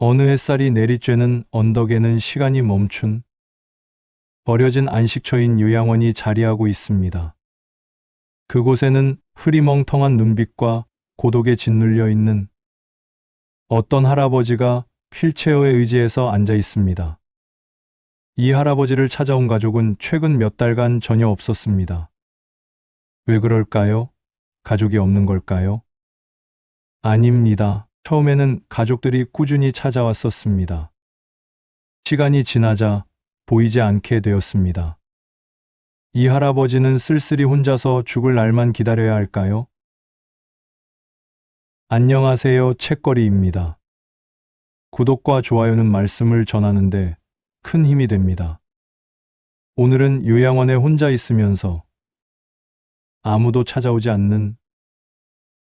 어느 햇살이 내리쬐는 언덕에는 시간이 멈춘 버려진 안식처인 요양원이 자리하고 있습니다. 그곳에는 흐리멍텅한 눈빛과 고독에 짓눌려 있는 어떤 할아버지가 휠체어에 의지해서 앉아 있습니다. 이 할아버지를 찾아온 가족은 최근 몇 달간 전혀 없었습니다. 왜 그럴까요? 가족이 없는 걸까요? 아닙니다. 처음에는 가족들이 꾸준히 찾아왔었습니다. 시간이 지나자 보이지 않게 되었습니다. 이 할아버지는 쓸쓸히 혼자서 죽을 날만 기다려야 할까요? 안녕하세요, 책거리입니다. 구독과 좋아요는 말씀을 전하는데 큰 힘이 됩니다. 오늘은 요양원에 혼자 있으면서 아무도 찾아오지 않는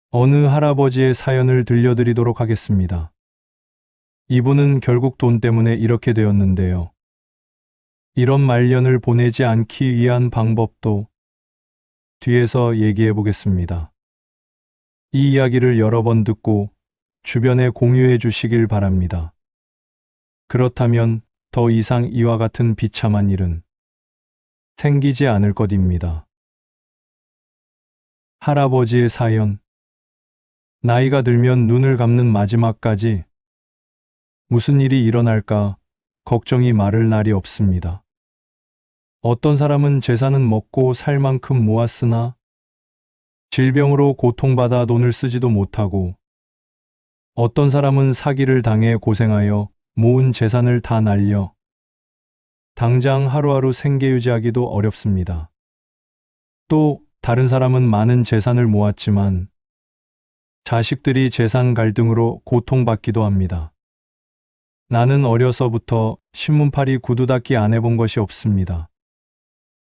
어느 할아버지의 사연을 들려드리도록 하겠습니다. 이분은 결국 돈 때문에 이렇게 되었는데요. 이런 말년을 보내지 않기 위한 방법도 뒤에서 얘기해 보겠습니다. 이 이야기를 여러 번 듣고 주변에 공유해 주시길 바랍니다. 그렇다면 더 이상 이와 같은 비참한 일은 생기지 않을 것입니다. 할아버지의 사연. 나이가 들면 눈을 감는 마지막까지 무슨 일이 일어날까 걱정이 마를 날이 없습니다. 어떤 사람은 재산은 먹고 살 만큼 모았으나 질병으로 고통받아 돈을 쓰지도 못하고, 어떤 사람은 사기를 당해 고생하여 모은 재산을 다 날려 당장 하루하루 생계 유지하기도 어렵습니다. 또 다른 사람은 많은 재산을 모았지만 자식들이 재산 갈등으로 고통받기도 합니다. 나는 어려서부터 신문팔이 구두 닦기 안 해본 것이 없습니다.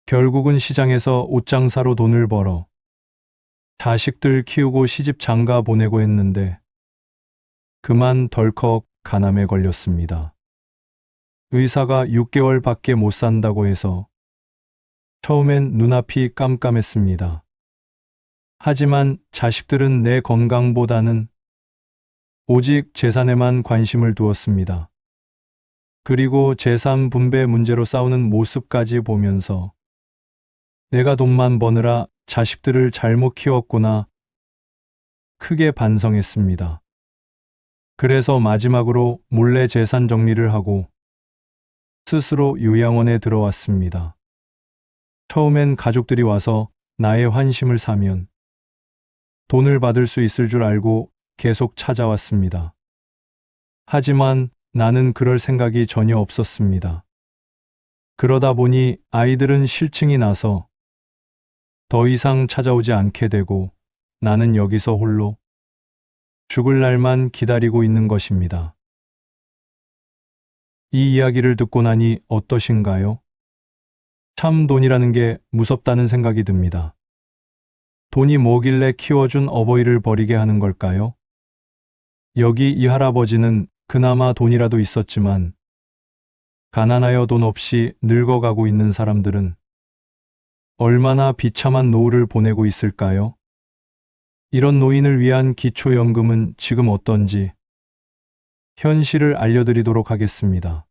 결국은 시장에서 옷장사로 돈을 벌어 자식들 키우고 시집 장가 보내고 했는데 그만 덜컥 간암에 걸렸습니다. 의사가 6개월밖에 못 산다고 해서 처음엔 눈앞이 깜깜했습니다. 하지만 자식들은 내 건강보다는 오직 재산에만 관심을 두었습니다. 그리고 재산 분배 문제로 싸우는 모습까지 보면서 내가 돈만 버느라 자식들을 잘못 키웠구나 크게 반성했습니다. 그래서 마지막으로 몰래 재산 정리를 하고 스스로 요양원에 들어왔습니다. 처음엔 가족들이 와서 나의 환심을 사면 돈을 받을 수 있을 줄 알고 계속 찾아왔습니다. 하지만 나는 그럴 생각이 전혀 없었습니다. 그러다 보니 아이들은 실증이 나서 더 이상 찾아오지 않게 되고 나는 여기서 홀로 죽을 날만 기다리고 있는 것입니다. 이 이야기를 듣고 나니 어떠신가요? 참 돈이라는 게 무섭다는 생각이 듭니다. 돈이 뭐길래 키워준 어버이를 버리게 하는 걸까요? 여기 이 할아버지는 그나마 돈이라도 있었지만 가난하여 돈 없이 늙어가고 있는 사람들은 얼마나 비참한 노후를 보내고 있을까요? 이런 노인을 위한 기초연금은 지금 어떤지 현실을 알려드리도록 하겠습니다.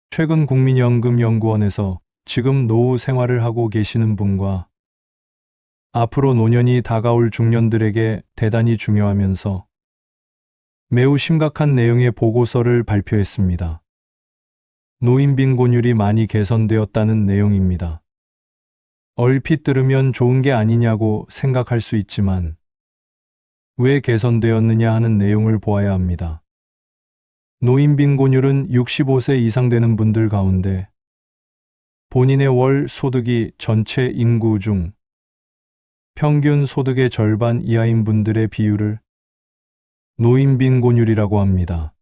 최근 국민연금연구원에서 지금 노후 생활을 하고 계시는 분과 앞으로 노년이 다가올 중년들에게 대단히 중요하면서 매우 심각한 내용의 보고서를 발표했습니다. 노인 빈곤율이 많이 개선되었다는 내용입니다. 얼핏 들으면 좋은 게 아니냐고 생각할 수 있지만 왜 개선되었느냐 하는 내용을 보아야 합니다. 노인 빈곤율은 65세 이상 되는 분들 가운데 본인의 월 소득이 전체 인구 중 평균 소득의 절반 이하인 분들의 비율을 노인 빈곤율이라고 합니다.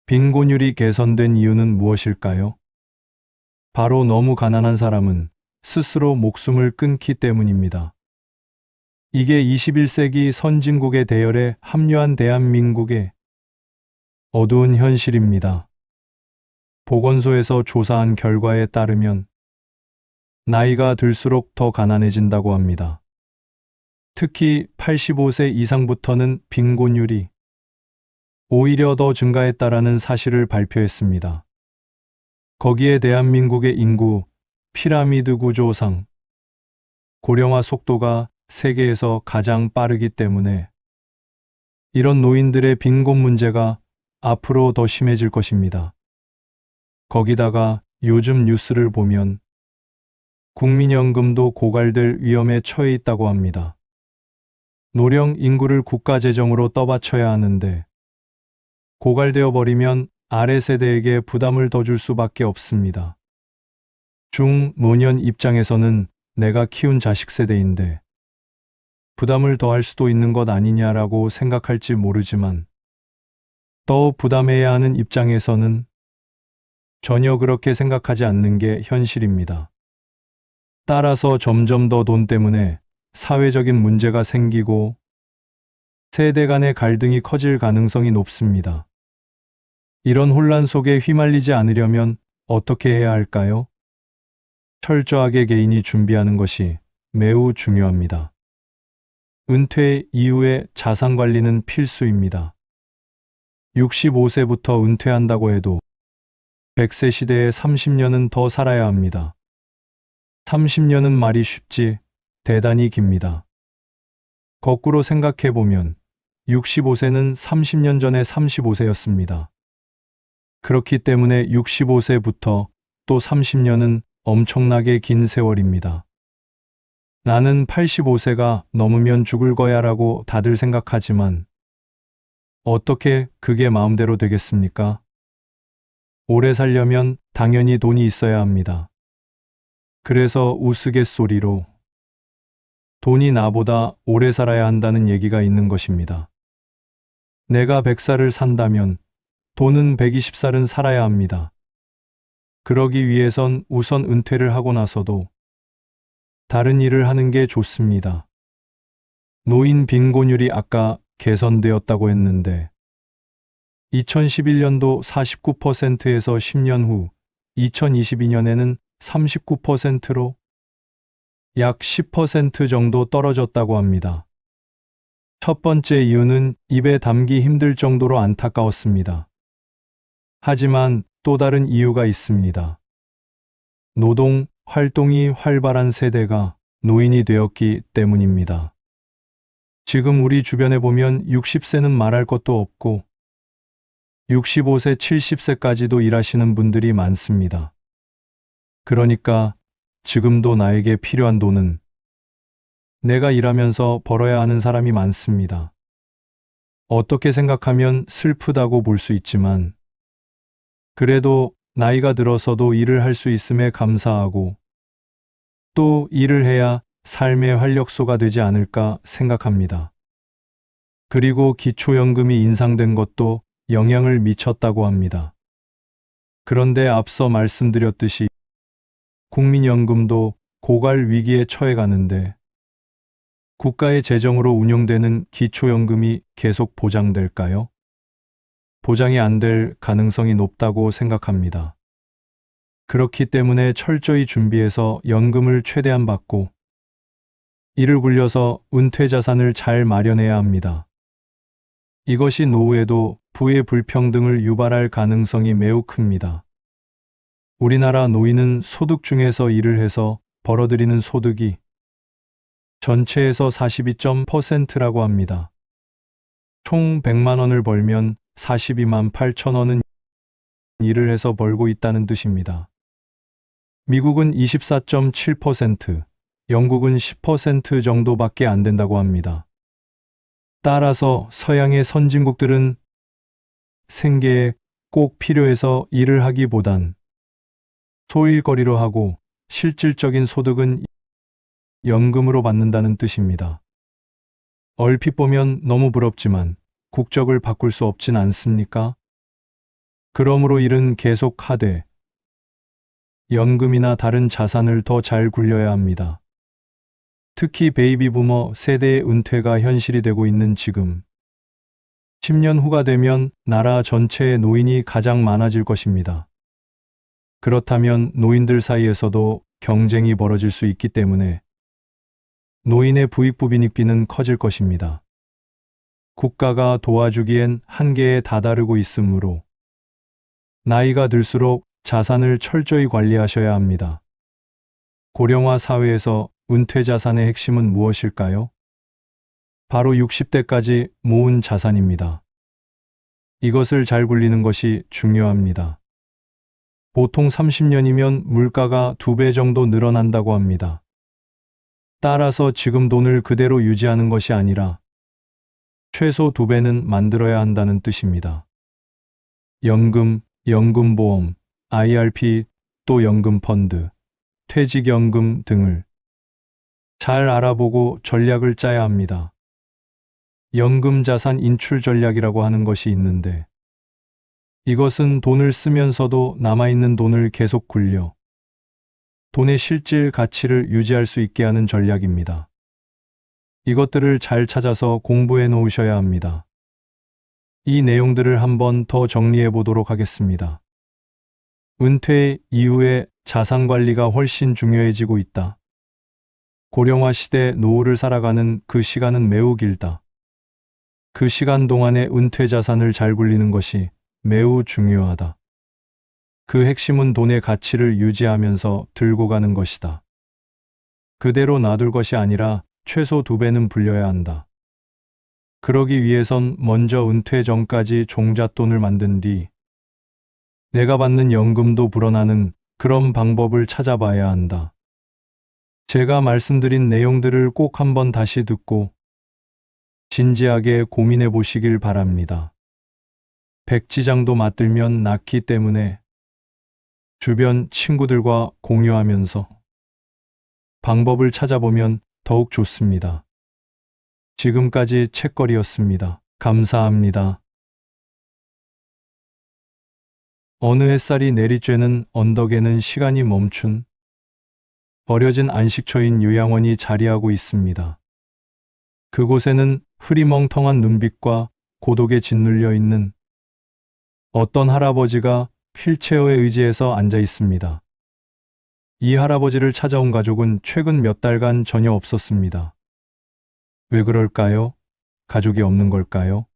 빈곤율이 개선된 이유는 무엇일까요? 바로 너무 가난한 사람은 스스로 목숨을 끊기 때문입니다. 이게 21세기 선진국의 대열에 합류한 대한민국의 어두운 현실입니다. 보건소에서 조사한 결과에 따르면 나이가 들수록 더 가난해진다고 합니다. 특히 85세 이상부터는 빈곤율이 오히려 더 증가했다라는 사실을 발표했습니다. 거기에 대한민국의 인구, 피라미드 구조상, 고령화 속도가 세계에서 가장 빠르기 때문에 이런 노인들의 빈곤 문제가 앞으로 더 심해질 것입니다. 거기다가 요즘 뉴스를 보면 국민연금도 고갈될 위험에 처해 있다고 합니다. 노령 인구를 국가 재정으로 떠받쳐야 하는데 고갈되어 버리면 아래 세대에게 부담을 더 줄 수밖에 없습니다. 중노년 입장에서는 내가 키운 자식 세대인데 부담을 더할 수도 있는 것 아니냐라고 생각할지 모르지만 더 부담해야 하는 입장에서는 전혀 그렇게 생각하지 않는 게 현실입니다. 따라서 점점 더 돈 때문에 사회적인 문제가 생기고 세대 간의 갈등이 커질 가능성이 높습니다. 이런 혼란 속에 휘말리지 않으려면 어떻게 해야 할까요? 철저하게 개인이 준비하는 것이 매우 중요합니다. 은퇴 이후의 자산 관리는 필수입니다. 65세부터 은퇴한다고 해도 100세 시대에 30년은 더 살아야 합니다. 30년은 말이 쉽지 대단히 깁니다. 거꾸로 생각해 보면 65세는 30년 전에 35세였습니다. 그렇기 때문에 65세부터 또 30년은 엄청나게 긴 세월입니다. 나는 85세가 넘으면 죽을 거야 라고 다들 생각하지만 어떻게 그게 마음대로 되겠습니까? 오래 살려면 당연히 돈이 있어야 합니다. 그래서 우스갯소리로 돈이 나보다 오래 살아야 한다는 얘기가 있는 것입니다. 내가 100살을 산다면 돈은 120살은 살아야 합니다. 그러기 위해선 우선 은퇴를 하고 나서도 다른 일을 하는 게 좋습니다. 노인 빈곤율이 아까 개선되었다고 했는데 2011년도 49%에서 10년 후 2022년에는 39%로 약 10% 정도 떨어졌다고 합니다. 첫 번째 이유는 입에 담기 힘들 정도로 안타까웠습니다. 하지만 또 다른 이유가 있습니다. 노동, 활동이 활발한 세대가 노인이 되었기 때문입니다. 지금 우리 주변에 보면 60세는 말할 것도 없고 65세, 70세까지도 일하시는 분들이 많습니다. 그러니까 지금도 나에게 필요한 돈은 내가 일하면서 벌어야 하는 사람이 많습니다. 어떻게 생각하면 슬프다고 볼 수 있지만 그래도 나이가 들어서도 일을 할 수 있음에 감사하고 또 일을 해야 삶의 활력소가 되지 않을까 생각합니다. 그리고 기초연금이 인상된 것도 영향을 미쳤다고 합니다. 그런데 앞서 말씀드렸듯이 국민연금도 고갈 위기에 처해 가는데 국가의 재정으로 운영되는 기초연금이 계속 보장될까요? 보장이 안 될 가능성이 높다고 생각합니다. 그렇기 때문에 철저히 준비해서 연금을 최대한 받고 이를 굴려서 은퇴 자산을 잘 마련해야 합니다. 이것이 노후에도 부의 불평등을 유발할 가능성이 매우 큽니다. 우리나라 노인은 소득 중에서 일을 해서 벌어들이는 소득이 전체에서 42.%라고 합니다. 총 100만 원을 벌면 42만 8천 원은 일을 해서 벌고 있다는 뜻입니다. 미국은 24.7%, 영국은 10% 정도밖에 안 된다고 합니다. 따라서 서양의 선진국들은 생계에 꼭 필요해서 일을 하기보단 소일거리로 하고 실질적인 소득은 연금으로 받는다는 뜻입니다. 얼핏 보면 너무 부럽지만 국적을 바꿀 수 없진 않습니까? 그러므로 일은 계속 하되 연금이나 다른 자산을 더 잘 굴려야 합니다. 특히 베이비 부머 세대의 은퇴가 현실이 되고 있는 지금 10년 후가 되면 나라 전체의 노인이 가장 많아질 것입니다. 그렇다면 노인들 사이에서도 경쟁이 벌어질 수 있기 때문에 노인의 부익부빈익비는 커질 것입니다. 국가가 도와주기엔 한계에 다다르고 있으므로 나이가 들수록 자산을 철저히 관리하셔야 합니다. 고령화 사회에서 은퇴 자산의 핵심은 무엇일까요? 바로 60대까지 모은 자산입니다. 이것을 잘 굴리는 것이 중요합니다. 보통 30년이면 물가가 2배 정도 늘어난다고 합니다. 따라서 지금 돈을 그대로 유지하는 것이 아니라 최소 2배는 만들어야 한다는 뜻입니다. 연금, 연금보험, IRP, 또 연금펀드, 퇴직연금 등을 잘 알아보고 전략을 짜야 합니다. 연금 자산 인출 전략이라고 하는 것이 있는데 이것은 돈을 쓰면서도 남아있는 돈을 계속 굴려 돈의 실질 가치를 유지할 수 있게 하는 전략입니다. 이것들을 잘 찾아서 공부해 놓으셔야 합니다. 이 내용들을 한번 더 정리해 보도록 하겠습니다. 은퇴 이후에 자산 관리가 훨씬 중요해지고 있다. 고령화 시대 노후를 살아가는 그 시간은 매우 길다. 그 시간 동안에 은퇴 자산을 잘 굴리는 것이 매우 중요하다. 그 핵심은 돈의 가치를 유지하면서 들고 가는 것이다. 그대로 놔둘 것이 아니라 최소 2배는 불려야 한다. 그러기 위해선 먼저 은퇴 전까지 종잣돈을 만든 뒤 내가 받는 연금도 불어나는 그런 방법을 찾아봐야 한다. 제가 말씀드린 내용들을 꼭 한번 다시 듣고 진지하게 고민해 보시길 바랍니다. 백지장도 맞들면 낫기 때문에 주변 친구들과 공유하면서 방법을 찾아보면 더욱 좋습니다. 지금까지 책거리였습니다. 감사합니다. 어느 햇살이 내리쬐는 언덕에는 시간이 멈춘 버려진 안식처인 요양원이 자리하고 있습니다. 그곳에는 흐리멍텅한 눈빛과 고독에 짓눌려 있는 어떤 할아버지가 휠체어에 의지해서 앉아 있습니다. 이 할아버지를 찾아온 가족은 최근 몇 달간 전혀 없었습니다. 왜 그럴까요? 가족이 없는 걸까요?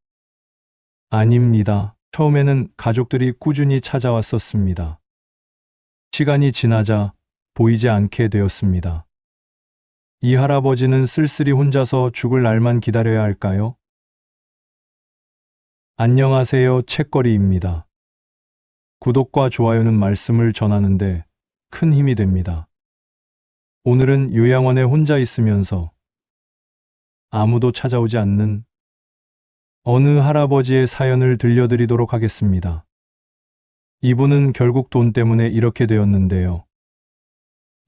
아닙니다. 처음에는 가족들이 꾸준히 찾아왔었습니다. 시간이 지나자 보이지 않게 되었습니다. 이 할아버지는 쓸쓸히 혼자서 죽을 날만 기다려야 할까요? 안녕하세요. 책거리입니다. 구독과 좋아요는 말씀을 전하는데 큰 힘이 됩니다. 오늘은 요양원에 혼자 있으면서 아무도 찾아오지 않는 어느 할아버지의 사연을 들려드리도록 하겠습니다. 이분은 결국 돈 때문에 이렇게 되었는데요.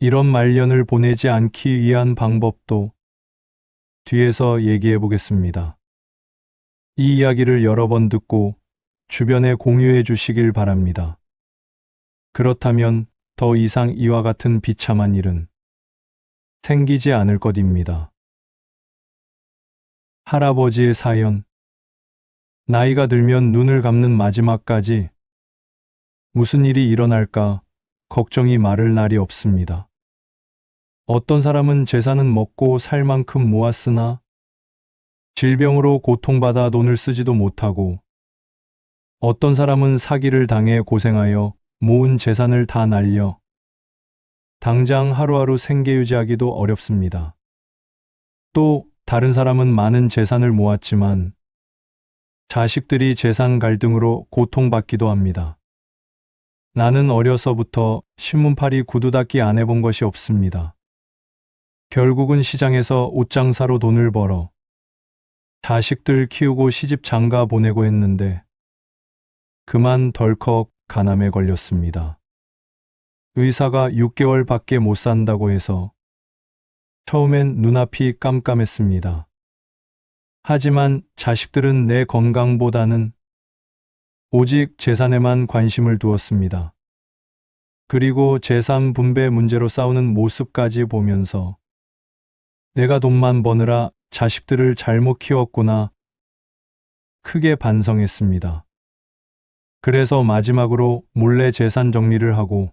이런 말년을 보내지 않기 위한 방법도 뒤에서 얘기해 보겠습니다. 이 이야기를 여러 번 듣고 주변에 공유해 주시길 바랍니다. 그렇다면 더 이상 이와 같은 비참한 일은 생기지 않을 것입니다. 할아버지의 사연. 나이가 들면 눈을 감는 마지막까지 무슨 일이 일어날까 걱정이 마를 날이 없습니다. 어떤 사람은 재산은 먹고 살 만큼 모았으나 질병으로 고통받아 돈을 쓰지도 못하고 어떤 사람은 사기를 당해 고생하여 모은 재산을 다 날려 당장 하루하루 생계 유지하기도 어렵습니다. 또 다른 사람은 많은 재산을 모았지만 자식들이 재산 갈등으로 고통받기도 합니다. 나는 어려서부터 신문팔이 구두 닦기 안 해본 것이 없습니다. 결국은 시장에서 옷장사로 돈을 벌어 자식들 키우고 시집 장가 보내고 했는데 그만 덜컥 간암에 걸렸습니다. 의사가 6개월밖에 못 산다고 해서 처음엔 눈앞이 깜깜했습니다. 하지만 자식들은 내 건강보다는 오직 재산에만 관심을 두었습니다. 그리고 재산 분배 문제로 싸우는 모습까지 보면서 내가 돈만 버느라 자식들을 잘못 키웠구나 크게 반성했습니다. 그래서 마지막으로 몰래 재산 정리를 하고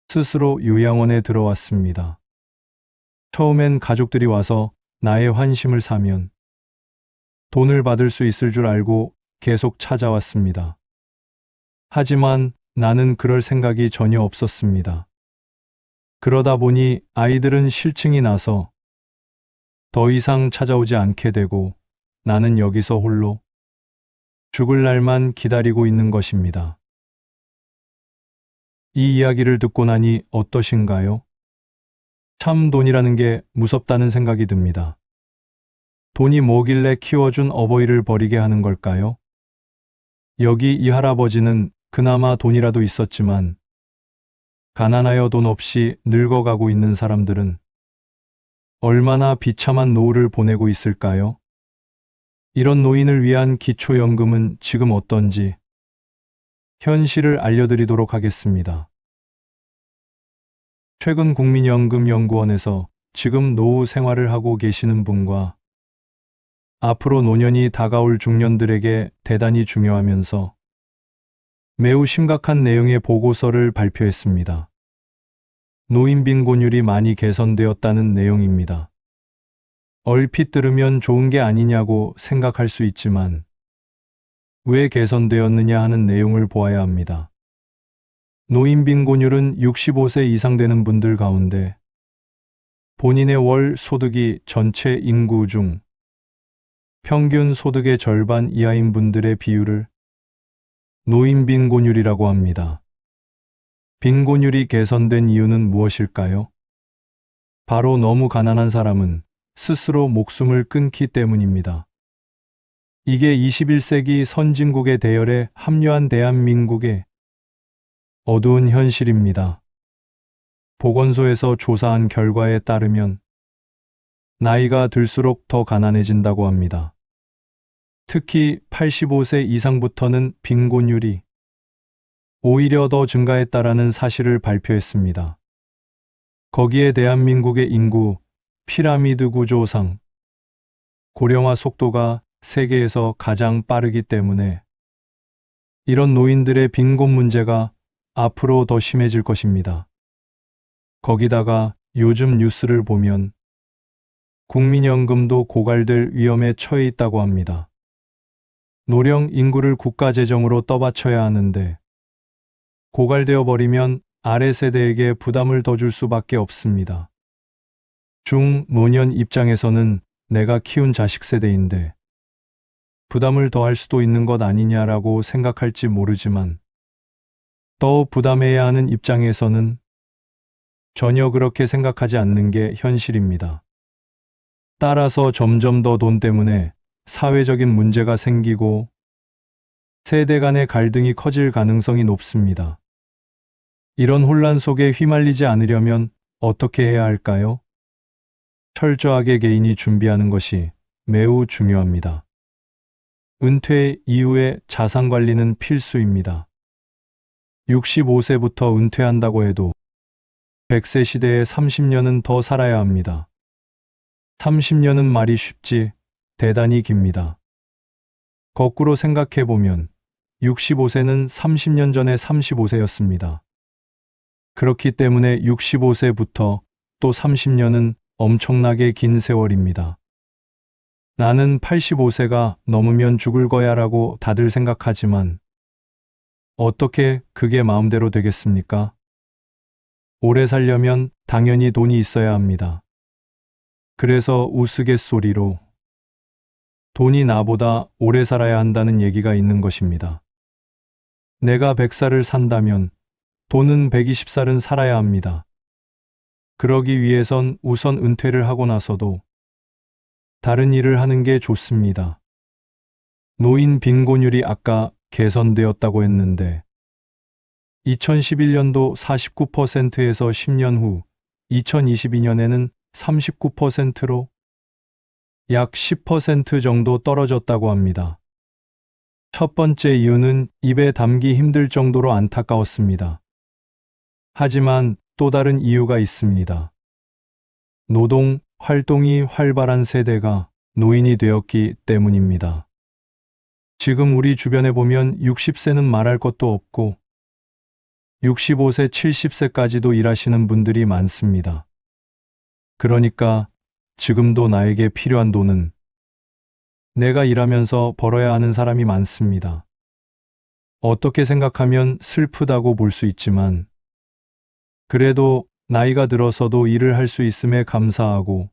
스스로 요양원에 들어왔습니다. 처음엔 가족들이 와서 나의 환심을 사면 돈을 받을 수 있을 줄 알고 계속 찾아왔습니다. 하지만 나는 그럴 생각이 전혀 없었습니다. 그러다 보니 아이들은 실증이 나서 더 이상 찾아오지 않게 되고 나는 여기서 홀로 죽을 날만 기다리고 있는 것입니다. 이 이야기를 듣고 나니 어떠신가요? 참 돈이라는 게 무섭다는 생각이 듭니다. 돈이 뭐길래 키워준 어버이를 버리게 하는 걸까요? 여기 이 할아버지는 그나마 돈이라도 있었지만 가난하여 돈 없이 늙어가고 있는 사람들은 얼마나 비참한 노후를 보내고 있을까요? 이런 노인을 위한 기초연금은 지금 어떤지 현실을 알려드리도록 하겠습니다. 최근 국민연금연구원에서 지금 노후 생활을 하고 계시는 분과 앞으로 노년이 다가올 중년들에게 대단히 중요하면서 매우 심각한 내용의 보고서를 발표했습니다. 노인 빈곤율이 많이 개선되었다는 내용입니다. 얼핏 들으면 좋은 게 아니냐고 생각할 수 있지만 왜 개선되었느냐 하는 내용을 보아야 합니다. 노인 빈곤율은 65세 이상 되는 분들 가운데 본인의 월 소득이 전체 인구 중 평균 소득의 절반 이하인 분들의 비율을 노인 빈곤율이라고 합니다. 빈곤율이 개선된 이유는 무엇일까요? 바로 너무 가난한 사람은 스스로 목숨을 끊기 때문입니다. 이게 21세기 선진국의 대열에 합류한 대한민국의 어두운 현실입니다. 보건소에서 조사한 결과에 따르면 나이가 들수록 더 가난해진다고 합니다. 특히 85세 이상부터는 빈곤율이 오히려 더 증가했다라는 사실을 발표했습니다. 거기에 대한민국의 인구 피라미드 구조상 고령화 속도가 세계에서 가장 빠르기 때문에 이런 노인들의 빈곤 문제가 앞으로 더 심해질 것입니다. 거기다가 요즘 뉴스를 보면 국민연금도 고갈될 위험에 처해 있다고 합니다. 노령 인구를 국가 재정으로 떠받쳐야 하는데 고갈되어 버리면 아래 세대에게 부담을 더 줄 수밖에 없습니다. 중노년 입장에서는 내가 키운 자식 세대인데 부담을 더할 수도 있는 것 아니냐라고 생각할지 모르지만 더 부담해야 하는 입장에서는 전혀 그렇게 생각하지 않는 게 현실입니다. 따라서 점점 더 돈 때문에 사회적인 문제가 생기고 세대 간의 갈등이 커질 가능성이 높습니다. 이런 혼란 속에 휘말리지 않으려면 어떻게 해야 할까요? 철저하게 개인이 준비하는 것이 매우 중요합니다. 은퇴 이후의 자산 관리는 필수입니다. 65세부터 은퇴한다고 해도 100세 시대에 30년은 더 살아야 합니다. 30년은 말이 쉽지 대단히 깁니다. 거꾸로 생각해보면 65세는 30년 전에 35세였습니다. 그렇기 때문에 65세부터 또 30년은 엄청나게 긴 세월입니다. 나는 85세가 넘으면 죽을 거야 라고 다들 생각하지만 어떻게 그게 마음대로 되겠습니까? 오래 살려면 당연히 돈이 있어야 합니다. 그래서 우스갯소리로 돈이 나보다 오래 살아야 한다는 얘기가 있는 것입니다. 내가 100살을 산다면 돈은 120살은 살아야 합니다. 그러기 위해선 우선 은퇴를 하고 나서도 다른 일을 하는 게 좋습니다. 노인 빈곤율이 아까 개선되었다고 했는데 2011년도 49%에서 10년 후 2022년에는 39%로 약 10% 정도 떨어졌다고 합니다. 첫 번째 이유는 입에 담기 힘들 정도로 안타까웠습니다. 하지만 또 다른 이유가 있습니다. 노동, 활동이 활발한 세대가 노인이 되었기 때문입니다. 지금 우리 주변에 보면 60세는 말할 것도 없고 65세, 70세까지도 일하시는 분들이 많습니다. 그러니까 지금도 나에게 필요한 돈은 내가 일하면서 벌어야 하는 사람이 많습니다. 어떻게 생각하면 슬프다고 볼 수 있지만, 그래도 나이가 들어서도 일을 할 수 있음에 감사하고,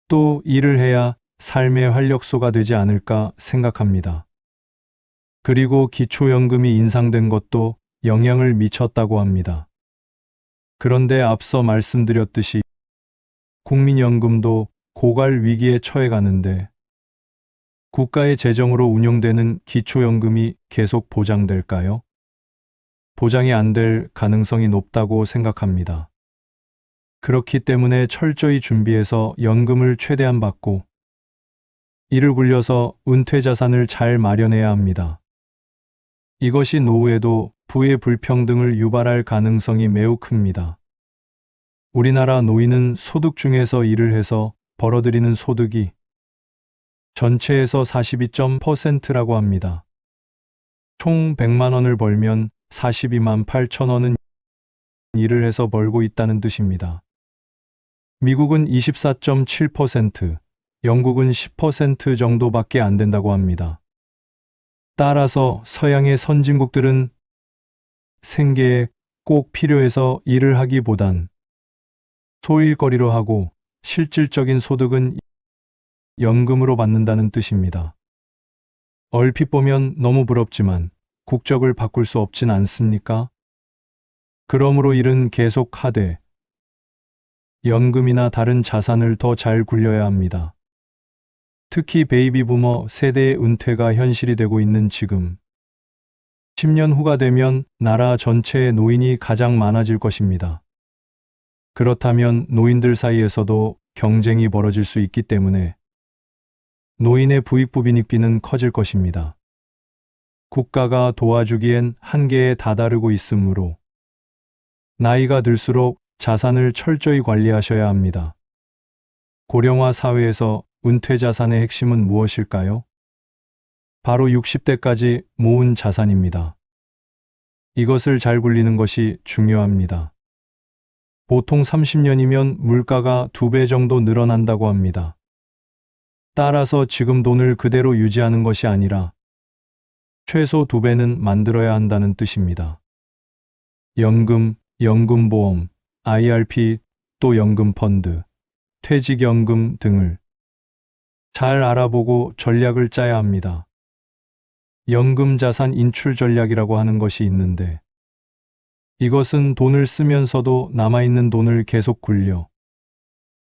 또 일을 해야 삶의 활력소가 되지 않을까 생각합니다. 그리고 기초연금이 인상된 것도 영향을 미쳤다고 합니다. 그런데 앞서 말씀드렸듯이 국민연금도 고갈 위기에 처해 가는데 국가의 재정으로 운영되는 기초연금이 계속 보장될까요? 보장이 안 될 가능성이 높다고 생각합니다. 그렇기 때문에 철저히 준비해서 연금을 최대한 받고 이를 굴려서 은퇴 자산을 잘 마련해야 합니다. 이것이 노후에도 부의 불평등을 유발할 가능성이 매우 큽니다. 우리나라 노인은 소득 중에서 일을 해서 벌어들이는 소득이 전체에서 42.%라고 합니다. 총 100만 원을 벌면 42만 8천 원은 일을 해서 벌고 있다는 뜻입니다. 미국은 24.7%, 영국은 10% 정도밖에 안 된다고 합니다. 따라서 서양의 선진국들은 생계에 꼭 필요해서 일을 하기보단 소일거리로 하고 실질적인 소득은 연금으로 받는다는 뜻입니다. 얼핏 보면 너무 부럽지만 국적을 바꿀 수 없진 않습니까? 그러므로 일은 계속 하되 연금이나 다른 자산을 더 잘 굴려야 합니다. 특히 베이비 부머 세대의 은퇴가 현실이 되고 있는 지금 10년 후가 되면 나라 전체의 노인이 가장 많아질 것입니다. 그렇다면 노인들 사이에서도 경쟁이 벌어질 수 있기 때문에 노인의 부익부빈익비는 커질 것입니다. 국가가 도와주기엔 한계에 다다르고 있으므로 나이가 들수록 자산을 철저히 관리하셔야 합니다. 고령화 사회에서 은퇴 자산의 핵심은 무엇일까요? 바로 60대까지 모은 자산입니다. 이것을 잘 굴리는 것이 중요합니다. 보통 30년이면 물가가 2배 정도 늘어난다고 합니다. 따라서 지금 돈을 그대로 유지하는 것이 아니라 최소 2배는 만들어야 한다는 뜻입니다. 연금, 연금보험, IRP, 또 연금펀드, 퇴직연금 등을 잘 알아보고 전략을 짜야 합니다. 연금 자산 인출 전략이라고 하는 것이 있는데 이것은 돈을 쓰면서도 남아있는 돈을 계속 굴려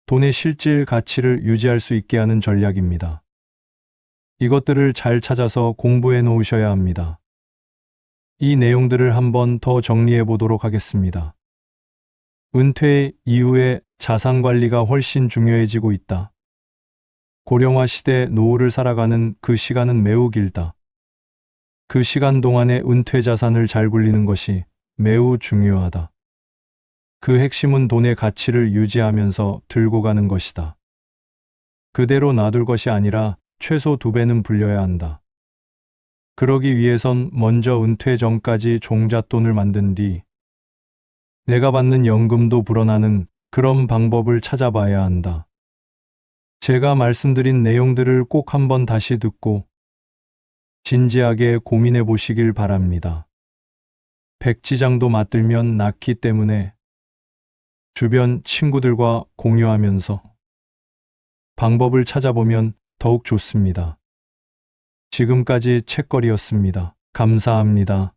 돈의 실질 가치를 유지할 수 있게 하는 전략입니다. 이것들을 잘 찾아서 공부해 놓으셔야 합니다. 이 내용들을 한번 더 정리해 보도록 하겠습니다. 은퇴 이후에 자산 관리가 훨씬 중요해지고 있다. 고령화 시대 노후를 살아가는 그 시간은 매우 길다. 그 시간 동안에 은퇴 자산을 잘 굴리는 것이 매우 중요하다. 그 핵심은 돈의 가치를 유지하면서 들고 가는 것이다. 그대로 놔둘 것이 아니라 최소 2배는 불려야 한다. 그러기 위해선 먼저 은퇴 전까지 종잣돈을 만든 뒤 내가 받는 연금도 불어나는 그런 방법을 찾아봐야 한다. 제가 말씀드린 내용들을 꼭 한번 다시 듣고 진지하게 고민해 보시길 바랍니다. 백지장도 맞들면 낫기 때문에 주변 친구들과 공유하면서 방법을 찾아보면 더욱 좋습니다. 지금까지 책거리였습니다. 감사합니다.